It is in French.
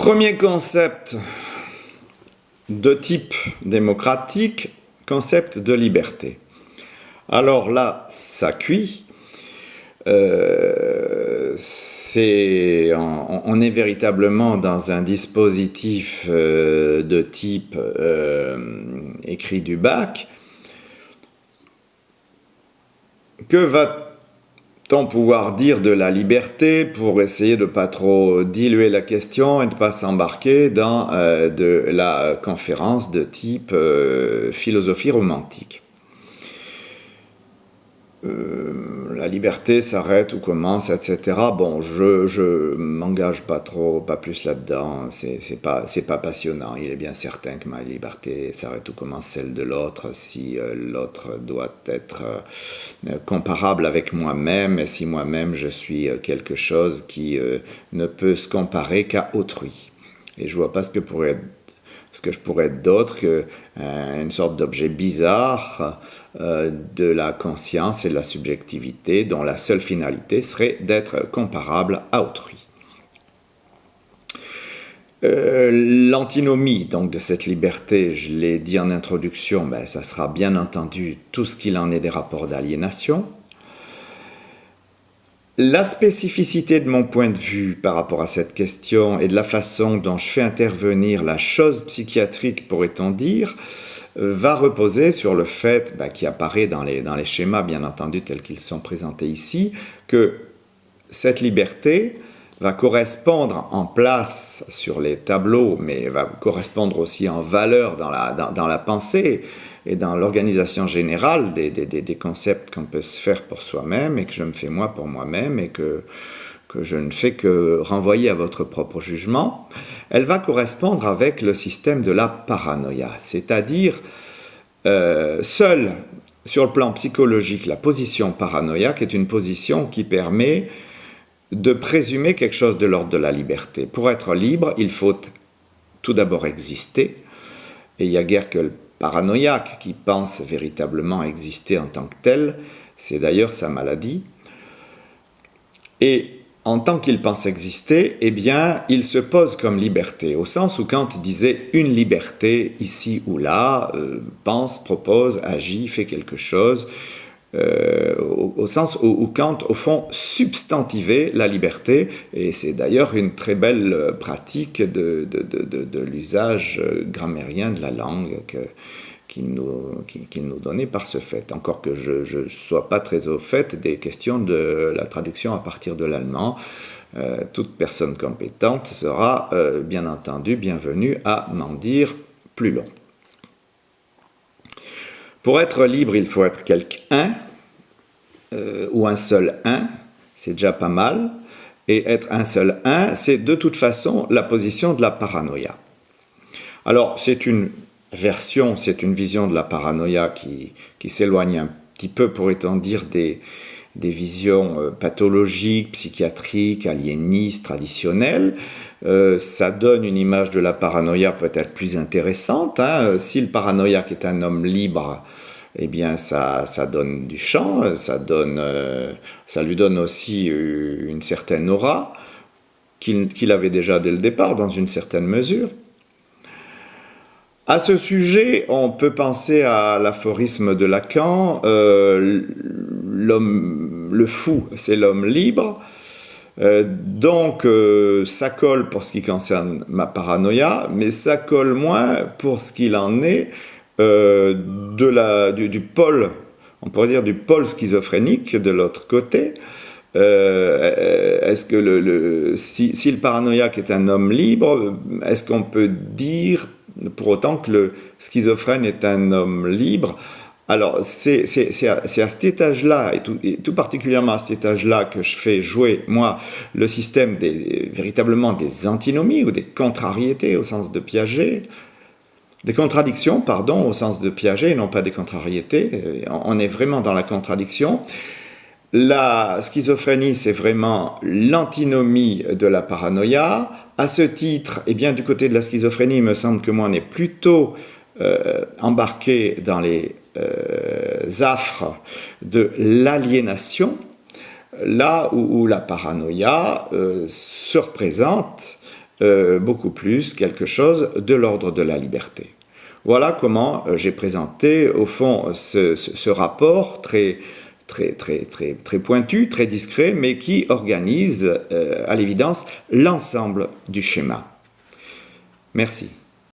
Premier concept de type démocratique, concept de liberté. Alors là, ça cuit. On est véritablement dans un dispositif de type écrit du bac. Que va-t-on pouvoir dire de la liberté pour essayer de ne pas trop diluer la question et de ne pas s'embarquer dans de la conférence de type philosophie romantique? La liberté s'arrête ou commence, etc. Bon, je m'engage pas plus là-dedans. C'est pas passionnant. Il est bien certain que ma liberté s'arrête ou commence celle de l'autre, si l'autre doit être comparable avec moi-même, et si moi-même je suis quelque chose qui ne peut se comparer qu'à autrui. Et je vois pas ce que je pourrais être d'autre qu'une sorte d'objet bizarre de la conscience et de la subjectivité dont la seule finalité serait d'être comparable à autrui. L'antinomie donc de cette liberté, je l'ai dit en introduction, ça sera bien entendu tout ce qu'il en est des rapports d'aliénation. La spécificité de mon point de vue par rapport à cette question et de la façon dont je fais intervenir la chose psychiatrique, pourrait-on dire, va reposer sur le fait, qui apparaît dans les schémas, bien entendu, tels qu'ils sont présentés ici, que cette liberté va correspondre en place sur les tableaux, mais va correspondre aussi en valeur dans la pensée et dans l'organisation générale des concepts qu'on peut se faire pour soi-même et que je me fais moi pour moi-même et que je ne fais que renvoyer à votre propre jugement, elle va correspondre avec le système de la paranoïa, c'est-à-dire seule sur le plan psychologique la position paranoïaque est une position qui permet de présumer quelque chose de l'ordre de la liberté. Pour être libre, il faut tout d'abord exister, et il n'y a guère que le paranoïaque qui pense véritablement exister en tant que tel, c'est d'ailleurs sa maladie. Et en tant qu'il pense exister, eh bien, il se pose comme liberté, au sens où Kant disait une liberté ici ou là, pense, propose, agit, fait quelque chose, au sens où Kant, au fond, substantivait la liberté, et c'est d'ailleurs une très belle pratique de l'usage grammairien de la langue qu'il nous donnait par ce fait. Encore que je ne sois pas très au fait des questions de la traduction à partir de l'allemand, toute personne compétente sera bien entendu bienvenue à m'en dire plus long. Pour être libre, il faut être quelqu'un, ou un seul un, c'est déjà pas mal, et être un seul un, c'est de toute façon la position de la paranoïa. Alors, c'est une version, c'est une vision de la paranoïa qui s'éloigne un petit peu, pourrait-on dire, des visions pathologiques, psychiatriques, aliénistes, traditionnelles. Ça donne une image de la paranoïa peut-être plus intéressante. Si le paranoïaque est un homme libre, eh bien ça donne du champ, ça lui donne aussi une certaine aura qu'il avait déjà dès le départ dans une certaine mesure. À ce sujet, on peut penser à l'aphorisme de Lacan, le fou, c'est l'homme libre. Donc, ça colle pour ce qui concerne ma paranoïa, mais ça colle moins pour ce qu'il en est du pôle, on pourrait dire du pôle schizophrénique de l'autre côté. Est-ce que si le paranoïaque est un homme libre, est-ce qu'on peut dire pour autant que le schizophrène est un homme libre? Alors, c'est à cet étage-là, et tout particulièrement à cet étage-là, que je fais jouer, moi, le système véritablement des antinomies ou des contrariétés au sens de Piaget, des contradictions, pardon, au sens de Piaget, et non pas des contrariétés. On est vraiment dans la contradiction. La schizophrénie, c'est vraiment l'antinomie de la paranoïa. À ce titre, eh bien, du côté de la schizophrénie, il me semble que moi, on est plutôt embarqué dans les affres de l'aliénation, là où la paranoïa se représente beaucoup plus quelque chose de l'ordre de la liberté. Voilà comment j'ai présenté au fond ce rapport très pointu, très discret, mais qui organise à l'évidence l'ensemble du schéma. Merci.